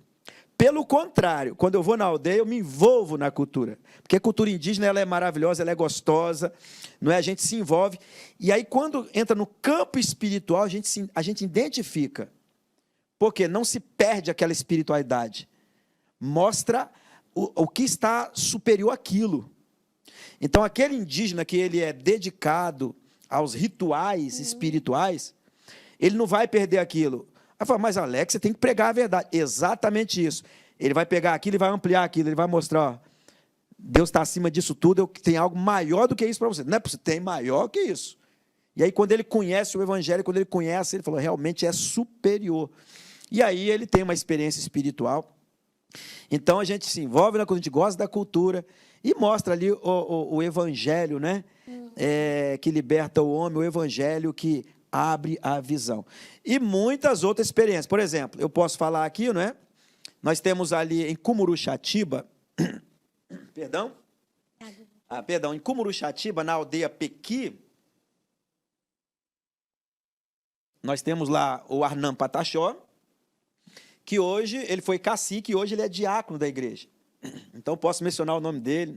Pelo contrário, quando eu vou na aldeia, eu me envolvo na cultura. Porque a cultura indígena ela é maravilhosa, ela é gostosa, não é? A gente se envolve. E aí, quando entra no campo espiritual, a gente identifica. Porque não se perde aquela espiritualidade. Mostra o que está superior àquilo. Então, aquele indígena que ele é dedicado aos rituais espirituais, ele não vai perder aquilo. Aí fala, mas Alex, você tem que pregar a verdade. Exatamente isso. Ele vai pegar aquilo e vai ampliar aquilo, ele vai mostrar, ó, Deus está acima disso tudo, tem algo maior do que isso para você. Não é possível, tem maior que isso. E aí, quando ele conhece o Evangelho, quando ele conhece, ele falou, realmente é superior. E aí ele tem uma experiência espiritual. Então, a gente se envolve quando a gente gosta da cultura e mostra ali o Evangelho, né? Que liberta o homem, o Evangelho que abre a visão. E muitas outras experiências. Por exemplo, eu posso falar aqui, não é? Nós temos ali em Cumuruxatiba, em Cumuruxatiba, na aldeia Pequi, nós temos lá o Arnam Pataxó, que hoje ele foi cacique e hoje ele é diácono da igreja. Então, posso mencionar o nome dele.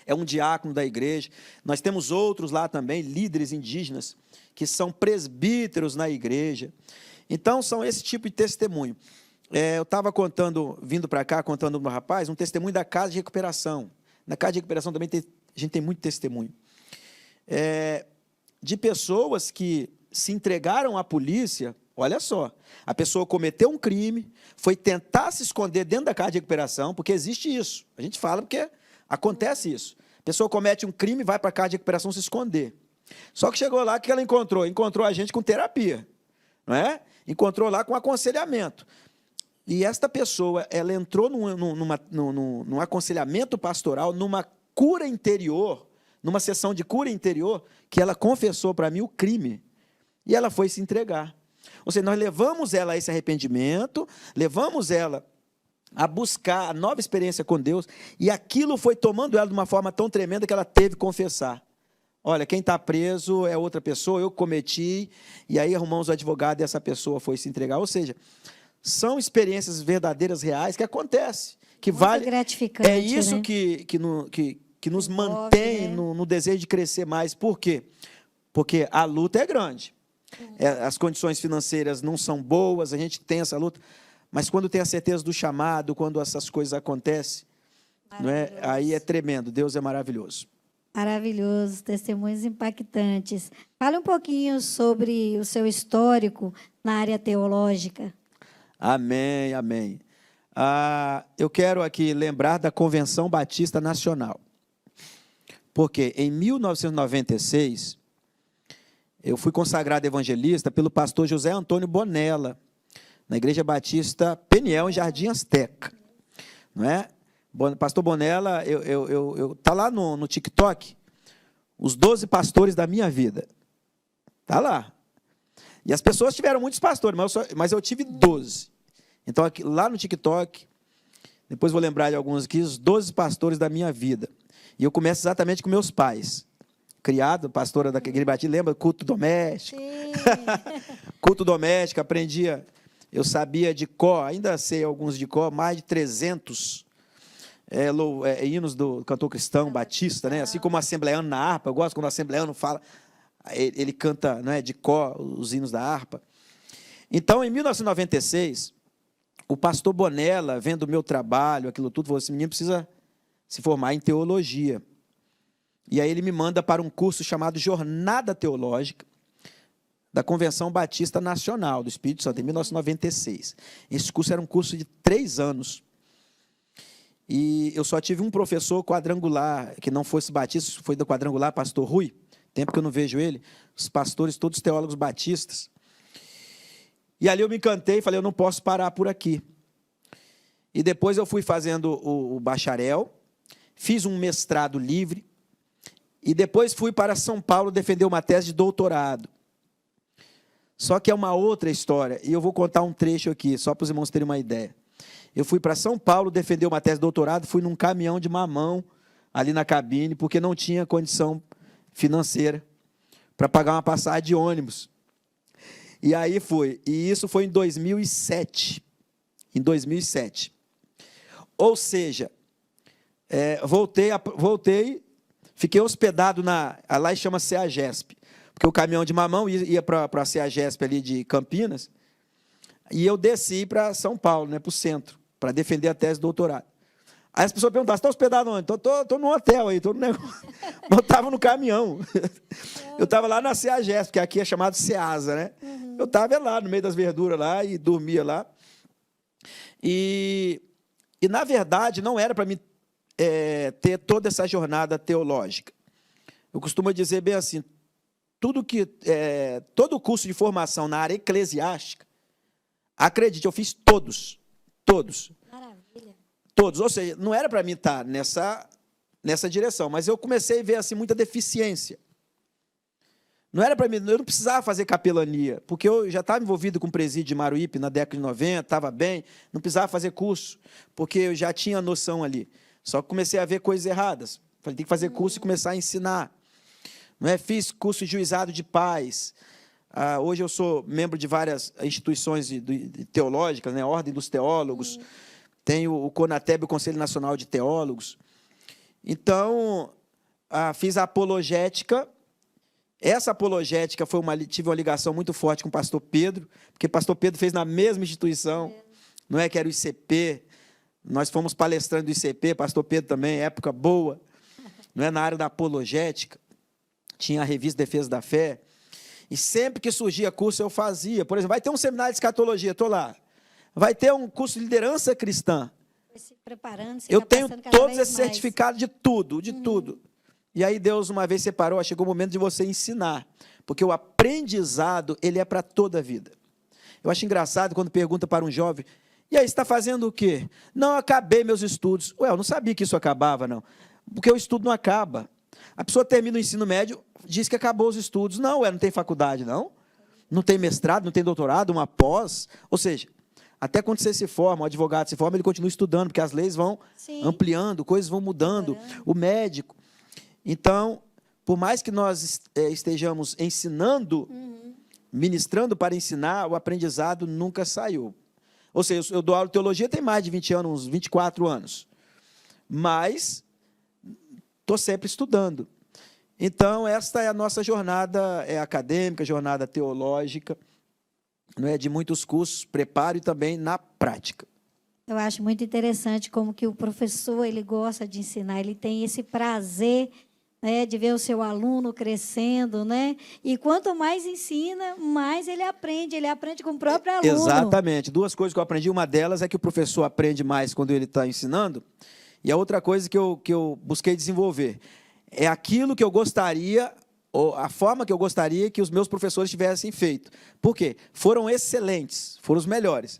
É um diácono da igreja. Nós temos outros lá também, líderes indígenas, que são presbíteros na igreja. Então, são esse tipo de testemunho. Eu estava vindo para cá, contando para um rapaz, um testemunho da Casa de Recuperação. Na Casa de Recuperação também a gente tem muito testemunho. De pessoas que se entregaram à polícia. Olha só, a pessoa cometeu um crime, foi tentar se esconder dentro da Casa de Recuperação, porque existe isso. A gente fala porque acontece isso. A pessoa comete um crime, vai para a Casa de Recuperação se esconder. Só que chegou lá, o que ela encontrou? Encontrou a gente com terapia, não é? Encontrou lá com aconselhamento. E esta pessoa, ela entrou num aconselhamento pastoral, numa cura interior, numa sessão de cura interior, que ela confessou para mim o crime. E ela foi se entregar. Ou seja, nós levamos ela a esse arrependimento, levamos ela a buscar a nova experiência com Deus, e aquilo foi tomando ela de uma forma tão tremenda que ela teve que confessar. Olha, quem está preso é outra pessoa, eu cometi, e aí arrumamos o advogado e essa pessoa foi se entregar. Ou seja, são experiências verdadeiras, reais, que acontecem. Que muito vale, gratificante, é isso, né? que nos mantém, né, no desejo de crescer mais. Por quê? Porque a luta é grande. As condições financeiras não são boas, a gente tem essa luta, mas quando tem a certeza do chamado, quando essas coisas acontecem, não é? Aí é tremendo, Deus é maravilhoso. Maravilhoso, testemunhos impactantes. Fale um pouquinho sobre o seu histórico na área teológica. Amém, amém. Eu quero aqui lembrar da Convenção Batista Nacional, porque em 1996... eu fui consagrado evangelista pelo pastor José Antônio Bonella, na Igreja Batista Peniel, em Jardim Azteca. Não é? Pastor Bonella, tá lá no TikTok, os 12 pastores da minha vida. Está lá. E as pessoas tiveram muitos pastores, mas eu tive 12. Então, aqui, lá no TikTok, depois vou lembrar de alguns aqui, os 12 pastores da minha vida. E eu começo exatamente com meus pais. Criado, pastora da Igreja Batista, lembra? Culto doméstico. Sim. Culto doméstico, aprendia, eu sabia de cor, ainda sei alguns de cor, mais de 300 hinos do cantor cristão batista, né? Assim como o assembleano na harpa, eu gosto quando o assembleano fala, ele canta, né, de cor os hinos da harpa. Então, em 1996, o pastor Bonella, vendo o meu trabalho, aquilo tudo, falou assim, menino precisa se formar em teologia. E aí ele me manda para um curso chamado Jornada Teológica, da Convenção Batista Nacional do Espírito Santo, em 1996. Esse curso era um curso de 3 anos. E eu só tive um professor quadrangular, que não fosse batista, foi do quadrangular, pastor Rui, tempo que eu não vejo ele, os pastores, todos teólogos batistas. E ali eu me encantei e falei, eu não posso parar por aqui. E depois eu fui fazendo o bacharel, fiz um mestrado livre, e depois fui para São Paulo defender uma tese de doutorado. Só que é uma outra história, e eu vou contar um trecho aqui, só para os irmãos terem uma ideia. Eu fui para São Paulo defender uma tese de doutorado, fui num caminhão de mamão, ali na cabine, porque não tinha condição financeira para pagar uma passagem de ônibus. E aí fui, e isso foi em 2007. Em 2007. Ou seja, voltei, fiquei hospedado lá chama CEAGESP, porque o caminhão de mamão ia para a CEAGESP ali de Campinas, e eu desci para São Paulo, né, para o centro, para defender a tese de doutorado. Aí as pessoas perguntavam, você está hospedado onde? Estou no hotel aí, estou no negócio. Eu estava no caminhão. Eu estava lá na CEAGESP, que aqui é chamado CEASA, né? Uhum. Eu estava lá, no meio das verduras lá, e dormia lá. E na verdade, não era para mim ter toda essa jornada teológica. Eu costumo dizer bem assim, todo curso de formação na área eclesiástica, acredite, eu fiz todos. Maravilha. Todos, ou seja, não era para mim estar nessa direção, mas eu comecei a ver assim, muita deficiência. Não era para mim, eu não precisava fazer capelania, porque eu já estava envolvido com o presídio de Maruípe na década de 90, estava bem, não precisava fazer curso, porque eu já tinha noção ali. Só que comecei a ver coisas erradas. Falei, tem que fazer curso e começar a ensinar. Não é? Fiz curso de juizado de paz. Hoje eu sou membro de várias instituições teológicas, né? A Ordem dos Teólogos, tenho o CONATEB, o Conselho Nacional de Teólogos. Então, fiz a apologética. Essa apologética tive uma ligação muito forte com o pastor Pedro, porque o pastor Pedro fez na mesma instituição, não é que era o ICP. Nós fomos palestrantes do ICP, pastor Pedro também, época boa, não é, na área da apologética. Tinha a revista Defesa da Fé. E sempre que surgia curso, eu fazia. Por exemplo, vai ter um seminário de escatologia, estou lá. Vai ter um curso de liderança cristã. Se preparando, eu tenho todos esses certificados de tudo, tudo. E aí Deus uma vez separou, chegou o momento de você ensinar. Porque o aprendizado, ele é para toda a vida. Eu acho engraçado quando pergunta para um jovem, e aí, você está fazendo o quê? Não, acabei meus estudos. Ué, eu não sabia que isso acabava, não. Porque o estudo não acaba. A pessoa termina o ensino médio, diz que acabou os estudos. Não, não tem faculdade, não. Não tem mestrado, não tem doutorado, uma pós. Ou seja, até quando você se forma, o advogado se forma, ele continua estudando, porque as leis vão ampliando, coisas vão mudando. O médico. Então, por mais que nós estejamos ensinando, ministrando para ensinar, o aprendizado nunca saiu. Ou seja, eu dou aula de teologia tem mais de 20 anos, uns 24 anos. Mas estou sempre estudando. Então, esta é a nossa jornada acadêmica, jornada teológica, não é, de muitos cursos, preparo e também na prática. Eu acho muito interessante como que o professor ele gosta de ensinar, ele tem esse prazer, né, de ver o seu aluno crescendo, né? E quanto mais ensina, mais ele aprende com o próprio aluno. Exatamente. 2 coisas que eu aprendi, uma delas é que o professor aprende mais quando ele está ensinando, e a outra coisa que eu busquei desenvolver é aquilo que eu gostaria, ou a forma que eu gostaria que os meus professores tivessem feito. Por quê? Foram excelentes, foram os melhores.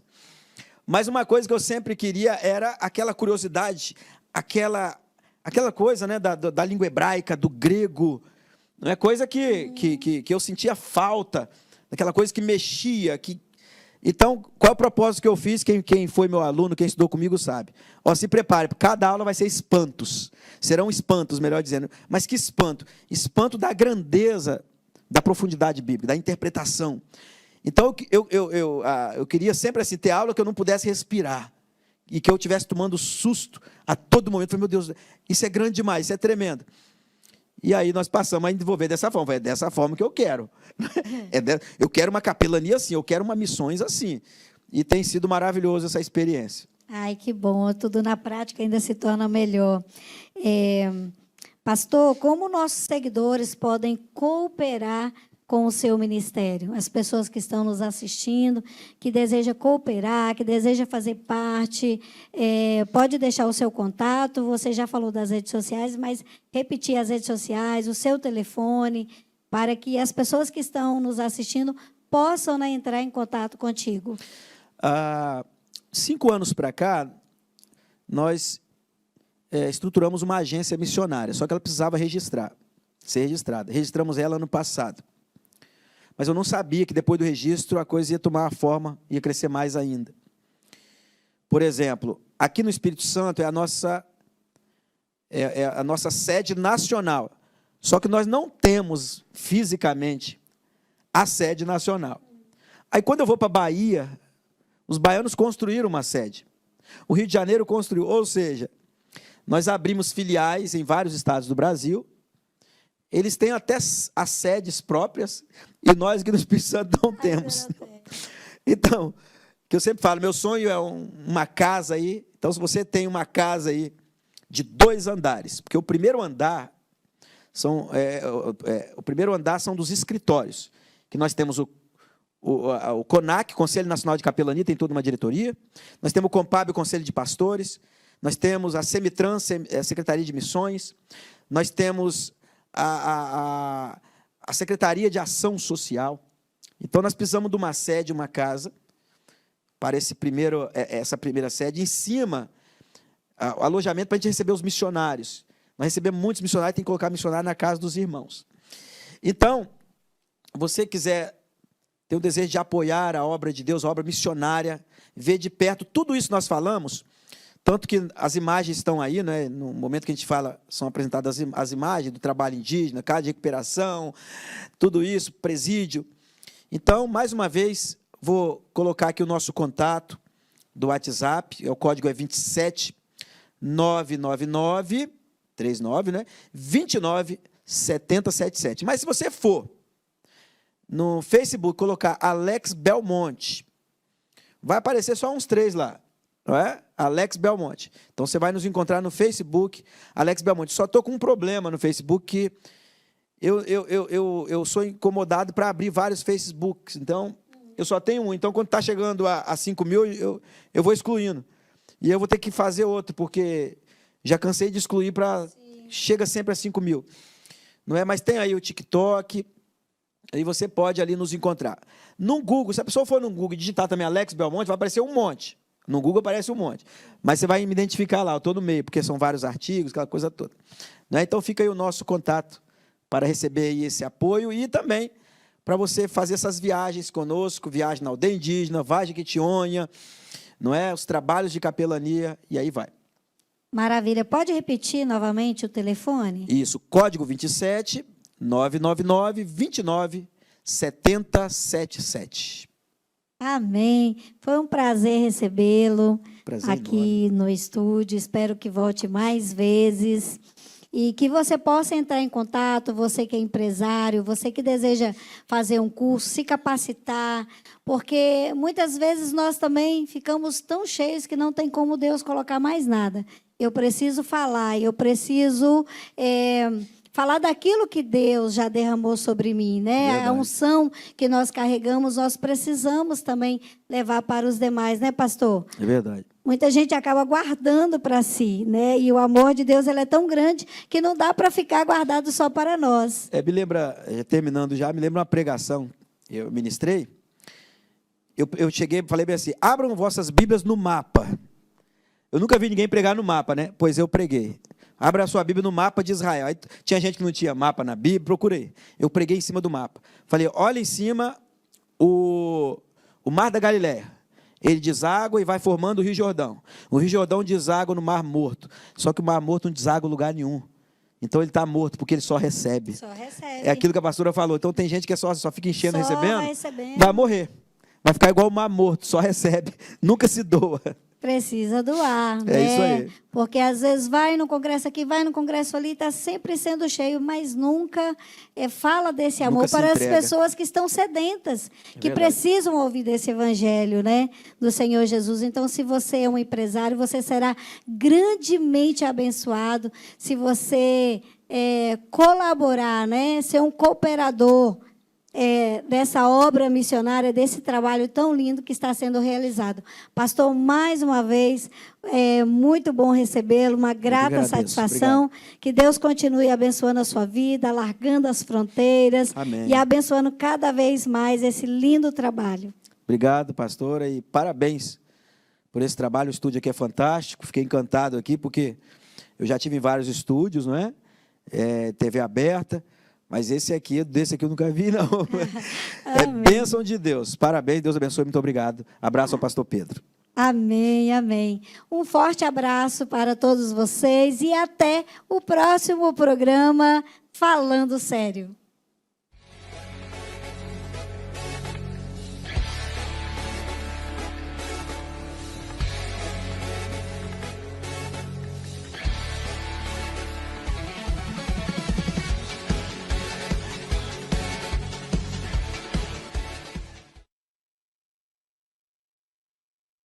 Mas uma coisa que eu sempre queria era aquela curiosidade, aquela coisa, né, da língua hebraica, do grego, não é? Coisa que eu sentia falta aquela coisa que mexia. Então, qual é o propósito que eu fiz? Quem foi meu aluno, quem estudou comigo sabe. Ó, se prepare, cada aula vai ser espantos. Serão espantos, melhor dizendo. Mas que espanto? Espanto da grandeza, da profundidade bíblica, da interpretação. Então, eu queria sempre assim, ter aula que eu não pudesse respirar. E que eu estivesse tomando susto a todo momento. Eu falei, meu Deus, isso é grande demais, isso é tremendo. E aí nós passamos a desenvolver dessa forma. É dessa forma que eu quero. Eu quero uma capelania assim, eu quero uma missões assim. E tem sido maravilhoso essa experiência. Ai, que bom. Tudo na prática ainda se torna melhor. Pastor, como nossos seguidores podem cooperar com o seu ministério? As pessoas que estão nos assistindo, que desejam cooperar, que desejam fazer parte, pode deixar o seu contato. Você já falou das redes sociais, mas repetir as redes sociais, o seu telefone, para que as pessoas que estão nos assistindo possam, né, entrar em contato contigo. 5 anos para cá, nós estruturamos uma agência missionária, só que ela precisava ser registrada. Registramos ela ano passado. Mas eu não sabia que depois do registro a coisa ia tomar a forma, ia crescer mais ainda. Por exemplo, aqui no Espírito Santo é a nossa sede nacional. Só que nós não temos fisicamente a sede nacional. Aí quando eu vou para a Bahia, os baianos construíram uma sede. O Rio de Janeiro construiu, ou seja, nós abrimos filiais em vários estados do Brasil. Eles têm até as sedes próprias e nós aqui no Espírito Santo não temos. Então, que eu sempre falo, meu sonho é uma casa aí. Então, se você tem uma casa aí de 2 andares, porque o primeiro andar são dos escritórios, que nós temos o CONAC, Conselho Nacional de Capelania, tem toda uma diretoria. Nós temos o COMPAB, o Conselho de Pastores. Nós temos a Semitrans, a Secretaria de Missões. Nós temos a Secretaria de Ação Social. Então, nós precisamos de uma sede, uma casa, para essa primeira sede. Em cima, o alojamento para a gente receber os missionários. Nós recebemos muitos missionários, tem que colocar missionário na casa dos irmãos. Então, você quiser ter o desejo de apoiar a obra de Deus, a obra missionária, ver de perto, tudo isso nós falamos. Tanto que as imagens estão aí, né? No momento que a gente fala, são apresentadas as imagens do trabalho indígena, casa de recuperação, tudo isso, presídio. Então, mais uma vez, vou colocar aqui o nosso contato do WhatsApp, o código é 2799939, né? 297077. Mas se você for no Facebook colocar Alex Belmonte, vai aparecer só uns 3 lá. Não é? Alex Belmonte. Então, você vai nos encontrar no Facebook, Alex Belmonte. Só estou com um problema no Facebook, que eu sou incomodado para abrir vários Facebooks. Então, eu só tenho um. Então, quando está chegando a 5 mil, eu vou excluindo. E eu vou ter que fazer outro, porque já cansei de excluir para... Chega sempre a 5 mil. Não é? Mas tem aí o TikTok, aí você pode ali nos encontrar. No Google, se a pessoa for no Google e digitar também Alex Belmonte, vai aparecer um monte. No Google aparece um monte. Mas você vai me identificar lá, eu estou no meio, porque são vários artigos, aquela coisa toda. Não é? Então, fica aí o nosso contato para receber aí esse apoio e também para você fazer essas viagens conosco, viagem na aldeia indígena, Vaz de Quitionha, não é? Os trabalhos de capelania, e aí vai. Maravilha. Pode repetir novamente o telefone? Isso, código 27 999 29 7077. Amém. Foi um prazer recebê-lo aqui Enorme. no estúdio. Espero que volte mais vezes e que você possa entrar em contato, você que é empresário, você que deseja fazer um curso, se capacitar, porque muitas vezes nós também ficamos tão cheios que não tem como Deus colocar mais nada. Eu preciso falar, eu preciso falar daquilo que Deus já derramou sobre mim, né? Verdade. A unção que nós carregamos, nós precisamos também levar para os demais, né, pastor? É verdade. Muita gente acaba guardando para si, né? E o amor de Deus, ele é tão grande que não dá para ficar guardado só para nós. Me lembra, terminando já, me lembra uma pregação, eu ministrei, eu cheguei e falei bem assim, abram vossas Bíblias no mapa. Eu nunca vi ninguém pregar no mapa, né? Pois eu preguei. Abra a sua Bíblia no mapa de Israel. Aí, tinha gente que não tinha mapa na Bíblia, procurei. Eu preguei em cima do mapa. Falei, olha em cima o Mar da Galileia. Ele deságua e vai formando o Rio Jordão. O Rio Jordão deságua no Mar Morto. Só que o Mar Morto não deságua em lugar nenhum. Então ele está morto, porque ele só recebe. Só recebe. É aquilo que a pastora falou. Então tem gente que só fica enchendo, Só recebendo, recebendo. vai morrer. Vai ficar igual o Mar Morto, só recebe, nunca se doa. Precisa doar, É né? isso aí. Porque às vezes vai no congresso aqui, vai no congresso ali, está sempre sendo cheio, mas nunca fala desse amor Nunca se para as entrega. pessoas que estão sedentas, que verdade. precisam ouvir desse evangelho, né? Do Senhor Jesus. Então, se você é um empresário, você será grandemente abençoado. Se você colaborar, né? Ser um cooperador dessa obra missionária, desse trabalho tão lindo que está sendo realizado. Pastor, mais uma vez, é muito bom recebê-lo, uma grata agradeço. satisfação. Que Deus continue abençoando a sua vida, alargando as fronteiras Amém. e abençoando cada vez mais esse lindo trabalho. Obrigado, pastora, e parabéns por esse trabalho. O estúdio aqui é fantástico. Fiquei encantado aqui, porque eu já tive em vários estúdios, não é? TV aberta. Mas desse aqui eu nunca vi, não. É bênção de Deus. Parabéns, Deus abençoe, muito obrigado. Abraço ao pastor Pedro. Amém, amém. Um forte abraço para todos vocês e até o próximo programa Falando Sério.